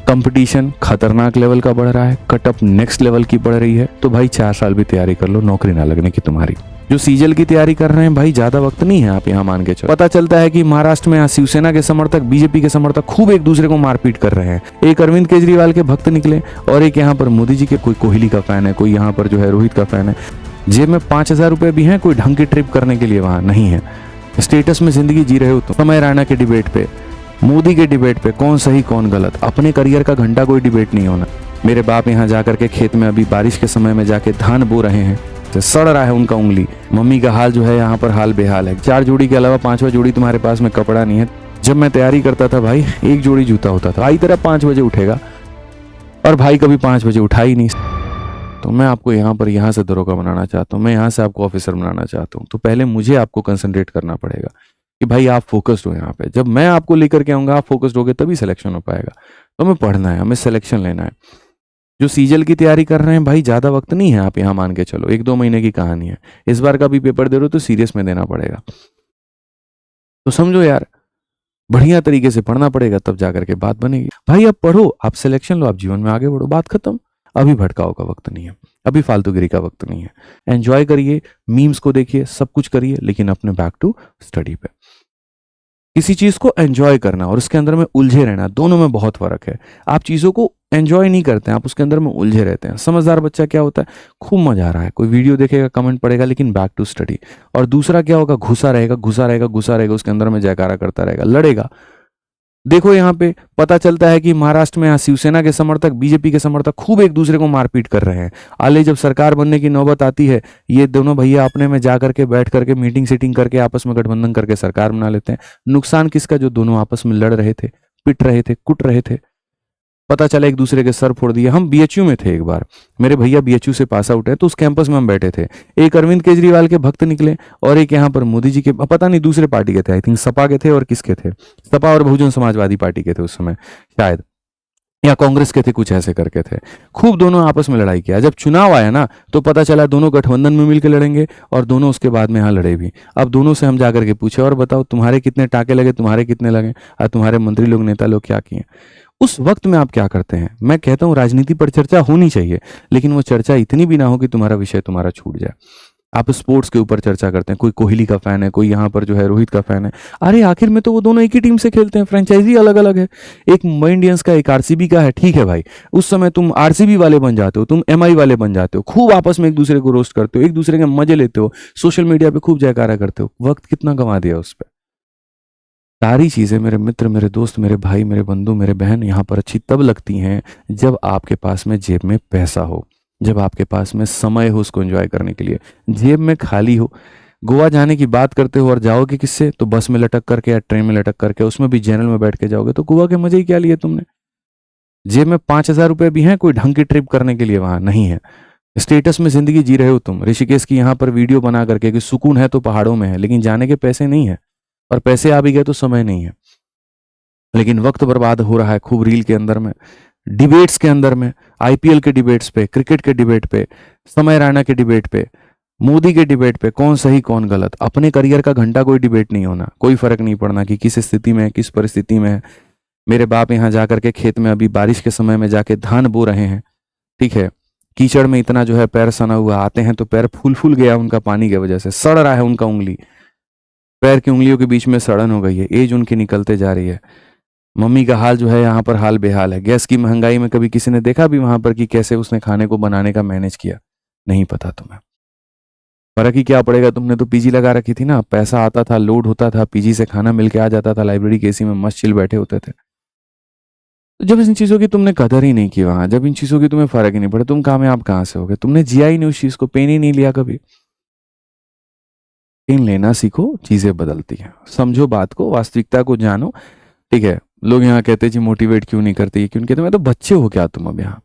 Competition खतरनाक level का बढ़ रहा है, कटअप नेक्स्ट लेवल की बढ़ रही है। तो भाई 4 साल भी तैयारी कर लो, नौकरी ना लगने की तुम्हारी। जो सीजल की तैयारी कर रहे हैं भाई, ज्यादा वक्त नहीं है, आप यहाँ मान के चलो। पता चलता है कि महाराष्ट्र में शिवसेना के समर्थक बीजेपी के समर्थक खूब एक दूसरे को मारपीट कर रहे हैं। एक अरविंद केजरीवाल के भक्त निकले और एक यहाँ पर मोदी जी के, कोई कोहली का फैन है, कोई यहाँ पर जो है रोहित का फैन है। जेब में 5,000 रुपए भी हैं, कोई ढंग की ट्रिप करने के लिए वहां नहीं है। स्टेटस में जिंदगी जी रहे हो तो समय राणा के डिबेट पे, मोदी के डिबेट पे, कौन सही कौन गलत, अपने करियर का घंटा कोई डिबेट नहीं होना। मेरे बाप यहाँ जाकर के खेत में अभी बारिश के समय में जाके धान बो रहे हैं, सड़ रहा है उनका उंगली। मम्मी का हाल जो है यहाँ पर हाल बेहाल है। 4 जोड़ी के अलावा 5वां जोड़ी तुम्हारे पास में कपड़ा नहीं है। जब मैं तैयारी करता था भाई, 1 जोड़ी जूता होता था। भाई तेरा 5 बजे उठेगा और भाई कभी 5 बजे उठा ही नहीं। तो मैं आपको यहाँ से दरोगा बनाना चाहता हूँ, मैं यहाँ से आपको ऑफिसर बनाना चाहता हूँ। तो पहले मुझे आपको कंसंट्रेट करना पड़ेगा कि भाई आप फोकस्ड हो यहाँ पे। जब मैं आपको लेकर के आऊंगा, आप फोकस्ड होगे तभी सिलेक्शन हो पाएगा। तो हमें पढ़ना है, हमें सिलेक्शन लेना है। जो सीजल की तैयारी कर रहे हैं भाई, ज्यादा वक्त नहीं है, आप यहाँ मान के चलो, 1-2 महीने की कहानी है। इस बार का भी पेपर दे रहे हो तो सीरियस में देना पड़ेगा। तो समझो यार, बढ़िया तरीके से पढ़ना पड़ेगा, तब जाकर के बात बनेगी। भाई अब पढ़ो, आप सिलेक्शन लो, आप जीवन में आगे बढ़ो, बात खत्म। अभी भटकाओ का वक्त नहीं है, अभी फालतूगिरी का वक्त नहीं है। एंजॉय करिए, मीम्स को देखिए, सब कुछ करिए, लेकिन अपने बैक टू स्टडी पे। किसी चीज को एंजॉय करना और उसके अंदर में उलझे रहना, दोनों में बहुत फर्क है। आप चीजों को एंजॉय नहीं करते हैं, आप उसके अंदर में उलझे रहते हैं। समझदार बच्चा क्या होता है, खूब मजा आ रहा है, कोई वीडियो देखेगा, कमेंट पड़ेगा, लेकिन बैक टू स्टडी। और दूसरा क्या होगा, घुसा रहेगा घुसा रहेगा घुसा रहेगा, उसके अंदर में जयकारा करता रहेगा, लड़ेगा। देखो यहाँ पे पता चलता है कि महाराष्ट्र में शिवसेना के समर्थक बीजेपी के समर्थक खूब एक दूसरे को मारपीट कर रहे हैं। आले जब सरकार बनने की नौबत आती है, ये दोनों भैया अपने में जा करके बैठ करके मीटिंग सीटिंग करके आपस में गठबंधन करके सरकार बना लेते हैं। नुकसान किसका, जो दोनों आपस में लड़ रहे थे, पिट रहे थे, कुट रहे थे। पता चला एक दूसरे के सर फोड़ दिए। हम बीएचयू में थे एक बार, मेरे भैया बीएचयू से पास आउट है, तो उस कैंपस में हम बैठे थे। एक अरविंद केजरीवाल के भक्त निकले और एक यहाँ पर मोदी जी के, पता नहीं दूसरे पार्टी के थे, आई थिंक सपा के थे और किसके थे, सपा और बहुजन समाजवादी पार्टी के थे उस समय शायद, या कांग्रेस के थे, कुछ ऐसे करके थे। खूब दोनों आपस में लड़ाई किया। जब चुनाव आया ना, तो पता चला दोनों गठबंधन में मिलकर लड़ेंगे और दोनों उसके बाद में यहाँ लड़े भी। अब दोनों से हम जाकर के पूछे, और बताओ तुम्हारे कितने टाके लगे, तुम्हारे कितने लगे, और तुम्हारे मंत्री लोग, नेता लोग क्या किए। उस वक्त में आप क्या करते हैं। मैं कहता हूं राजनीति पर चर्चा होनी चाहिए, लेकिन वो चर्चा इतनी भी ना हो कि तुम्हारा विषय तुम्हारा छूट जाए। आप स्पोर्ट्स के ऊपर चर्चा करते हैं, कोई कोहली का फैन है, कोई यहाँ पर जो है रोहित का फैन है। अरे आखिर में तो वो दोनों एक ही टीम से खेलते हैं, फ्रेंचाइजी अलग अलग है। एक मुंबई इंडियंस का, एक आरसीबी का है, ठीक है भाई। उस समय तुम आरसीबी वाले बन जाते हो, तुम एमआई वाले बन जाते हो, खूब आपस में एक दूसरे को रोस्ट करते हो, एक दूसरे के मजे लेते हो, सोशल मीडिया पे खूब जयकारा करते हो। वक्त कितना गंवा दिया उस पर। सारी चीजें मेरे मित्र, मेरे दोस्त, मेरे भाई, मेरे बंधु, मेरे बहन यहाँ पर अच्छी तब लगती हैं जब आपके पास में जेब में पैसा हो, जब आपके पास में समय हो उसको एंजॉय करने के लिए। जेब में खाली हो, गोवा जाने की बात करते हो और जाओगे किससे, तो बस में लटक करके या ट्रेन में लटक करके, उसमें भी जनरल में बैठ के जाओगे, तो गोवा के मजे ही क्या लिए तुमने। जेब में 5,000 रुपए भी हैं, कोई ढंग की ट्रिप करने के लिए वहां नहीं है। स्टेटस में जिंदगी जी रहे हो तुम, ऋषिकेश की यहाँ पर वीडियो बना करके कि सुकून है तो पहाड़ों में है, लेकिन जाने के पैसे नहीं है, और पैसे आ भी गए तो समय नहीं है। लेकिन वक्त बर्बाद हो रहा है खूब रील के अंदर में, डिबेट्स के अंदर में, आईपीएल के डिबेट्स पे, क्रिकेट के डिबेट पे, समय राणा के डिबेट पे, मोदी के डिबेट पे, कौन सही कौन गलत, अपने करियर का घंटा कोई डिबेट नहीं होना। कोई फर्क नहीं पड़ना कि किस स्थिति में है, किस परिस्थिति में है। मेरे बाप यहाँ जाकर के खेत में अभी बारिश के समय में जाके धान बो रहे हैं, ठीक है। कीचड़ में इतना जो है पैर सना हुआ, आते हैं तो पैर फूल फूल गया उनका, पानी की वजह से सड़ रहा है उनका उंगली, पैर की उंगलियों के बीच में सड़न हो गई है, एज उनकी निकलते जा रही है। मम्मी का हाल जो है यहाँ पर हाल बेहाल है। गैस की महंगाई में कभी किसी ने देखा भी वहां पर कि कैसे उसने खाने को बनाने का मैनेज किया, नहीं पता तुम्हें। फर्क ही क्या पड़ेगा, तुमने तो पीजी लगा रखी थी ना, पैसा आता था, लोड होता था, पीजी से खाना मिलके आ जाता था, लाइब्रेरी के एसी में मस्त चिल बैठे होते थे। तो जब इन चीजों की तुमने कदर ही नहीं की वहां, जब इन चीजों की तुम्हें फर्क ही नहीं पड़ा, तुम कामयाब कहां से हो गए। तुमने जिया ही नहीं उस चीज को, पेन ही नहीं लिया कभी। पेन लेना सीखो, चीजें बदलती हैं। समझो बात को, वास्तविकता को जानो, ठीक है। लोग यहाँ कहते जी मोटिवेट क्यों नहीं करती, क्योंकि तुम्हें तो बच्चे हो क्या तुम, अब यहाँ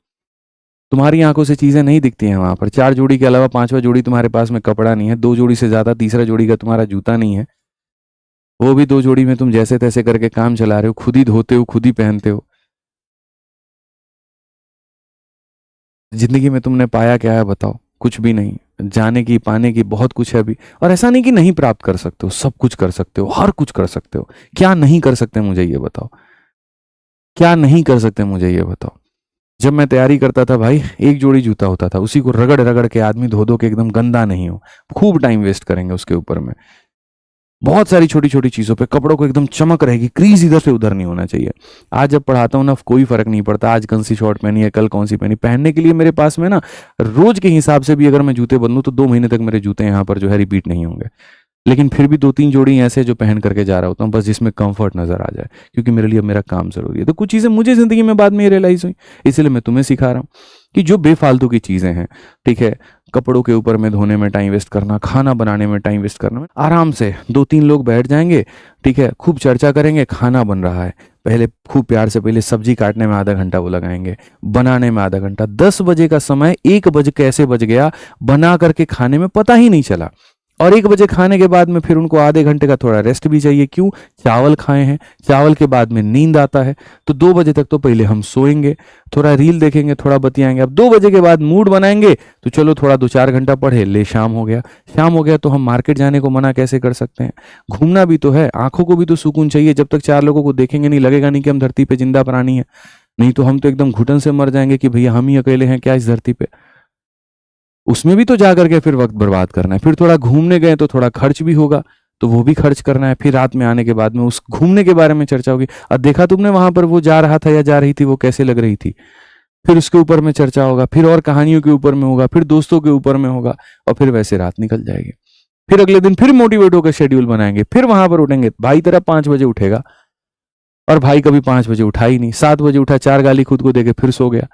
तुम्हारी आंखों से चीजें नहीं दिखती हैं। वहां पर 4 जोड़ी के अलावा 5वां जोड़ी तुम्हारे पास में कपड़ा नहीं है, 2 जोड़ी से ज्यादा तीसरा जोड़ी का तुम्हारा जूता नहीं है, वो भी 2 जोड़ी में तुम जैसे तैसे करके काम चला रहे हो, खुद ही धोते हो, खुद ही पहनते हो। जिंदगी में तुमने पाया क्या है बताओ, कुछ भी नहीं। जाने की पाने की बहुत कुछ है अभी, और ऐसा नहीं कि नहीं प्राप्त कर सकते हो, सब कुछ कर सकते हो, हर कुछ कर सकते हो। क्या नहीं कर सकते मुझे ये बताओ, क्या नहीं कर सकते मुझे ये बताओ। जब मैं तैयारी करता था भाई, एक जोड़ी जूता होता था, उसी को रगड़ रगड़ के आदमी धो धो के एकदम गंदा नहीं हो, खूब टाइम वेस्ट करेंगे उसके ऊपर में। बहुत सारी छोटी छोटी चीजों पे कपड़ों को एकदम चमक रहेगी, क्रीज इधर से उधर नहीं होना चाहिए। आज जब पढ़ाता हूँ ना, कोई फर्क नहीं पड़ता आज कौन सी शॉर्ट पहनी है, कल कौन सी पहनी, पहनने के लिए मेरे पास में ना रोज के हिसाब से भी अगर मैं जूते बदलूं तो 2 महीने तक मेरे जूते यहाँ पर जो है रिपीट नहीं होंगे। लेकिन फिर भी 2-3 जोड़ी ऐसे जो पहन करके जा रहा होता हूँ, बस जिसमें कंफर्ट नजर आ जाए, क्योंकि मेरे लिए अब मेरा काम जरूरी है। तो कुछ चीजें मुझे जिंदगी में बाद में रियलाइज हुई, इसलिए मैं तुम्हें सिखा रहा हूँ कि जो बेफालतू की चीजें हैं, ठीक है, कपड़ों के ऊपर में धोने में टाइम वेस्ट करना, खाना बनाने में टाइम वेस्ट करना, आराम से 2-3 लोग बैठ जाएंगे, ठीक है, खूब चर्चा करेंगे, खाना बन रहा है, पहले खूब प्यार से पहले सब्जी काटने में आधा घंटा वो लगाएंगे, बनाने में आधा घंटा, 10 बजे का समय 1 बजे कैसे बज गया बना करके खाने में पता ही नहीं चला। और 1 बजे खाने के बाद में फिर उनको आधे घंटे का थोड़ा रेस्ट भी चाहिए, क्यों, चावल खाए हैं, चावल के बाद में नींद आता है, तो 2 बजे तक तो पहले हम सोएंगे, थोड़ा रील देखेंगे, थोड़ा बतियाएंगे। अब 2 बजे के बाद मूड बनाएंगे तो चलो थोड़ा 2-4 घंटा पढ़े ले, शाम हो गया। शाम हो गया तो हम मार्केट जाने को मना कैसे कर सकते हैं, घूमना भी तो है, आंखों को भी तो सुकून चाहिए। जब तक 4 लोगों को देखेंगे नहीं, लगेगा नहीं कि हम धरती पे जिंदा प्राणी है, नहीं तो हम तो एकदम घुटन से मर जाएंगे कि भैया हम ही अकेले हैं क्या इस धरती पे। उसमें भी तो जा करके फिर वक्त बर्बाद करना है, फिर थोड़ा घूमने गए तो थोड़ा खर्च भी होगा, तो वो भी खर्च करना है, फिर रात में आने के बाद में उस घूमने के बारे में चर्चा होगी, और देखा तुमने वहां पर वो जा रहा था या जा रही थी, वो कैसे लग रही थी, फिर उसके ऊपर में चर्चा होगा, फिर और कहानियों के ऊपर में होगा, फिर दोस्तों के ऊपर में होगा, और फिर वैसे रात निकल जाएगी। फिर अगले दिन फिर मोटिवेट होकर शेड्यूल बनाएंगे, फिर वहां पर उठेंगे, भाई तेरा 5 बजे उठेगा, और भाई कभी 5 बजे उठा ही नहीं, 7 बजे उठा, 4 गाली खुद को देके फिर सो गया।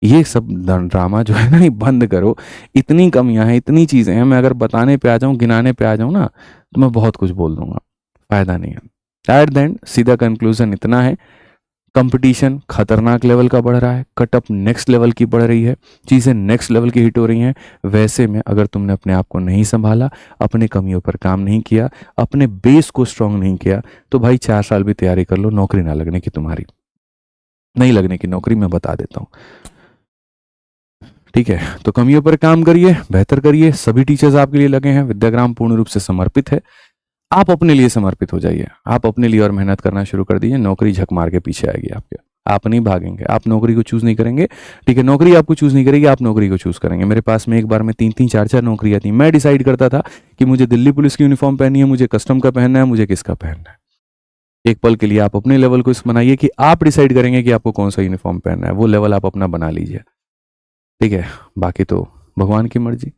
ये सब ड्रामा जो है ना, ये बंद करो। इतनी कमियां हैं, इतनी चीजें हैं, मैं अगर बताने पे आ जाऊं, गिनाने पे आ जाऊं ना, तो मैं बहुत कुछ बोल दूंगा, फायदा नहीं है। एट द एंड सीधा कंक्लूजन इतना है, कंपटीशन खतरनाक लेवल का बढ़ रहा है, कटअप नेक्स्ट लेवल की बढ़ रही है, चीजें नेक्स्ट लेवल की हिट हो रही हैं। वैसे में अगर तुमने अपने आप को नहीं संभाला, अपने कमियों पर काम नहीं किया, अपने बेस को स्ट्रांग नहीं किया, तो भाई 4 साल भी तैयारी कर लो, नौकरी ना लगने की, तुम्हारी नहीं लगने की नौकरी, मैं बता देता हूँ। ठीक है, तो कमियों पर काम करिए, बेहतर करिए। सभी टीचर्स आपके लिए लगे हैं, विद्याग्राम पूर्ण रूप से समर्पित है। आप अपने लिए समर्पित हो जाइए, आप अपने लिए और मेहनत करना शुरू कर दीजिए, नौकरी झक मार के पीछे आएगी आपके, आप नहीं भागेंगे, आप नौकरी को चूज नहीं करेंगे, ठीक है, नौकरी आपको चूज नहीं करेगी, आप नौकरी को चूज करेंगे। मेरे पास में एक बार में 3-3 4-4 नौकरियां थी, मैं डिसाइड करता था कि मुझे दिल्ली पुलिस की यूनिफॉर्म पहननी है, मुझे कस्टम का पहनना है, मुझे किसका पहनना है। एक पल के लिए आप अपने लेवल को इस बनाइए कि आप डिसाइड करेंगे कि आपको कौन सा यूनिफॉर्म पहनना है, वो लेवल आप अपना बना लीजिए, ठीक है, बाकी तो भगवान की मर्जी।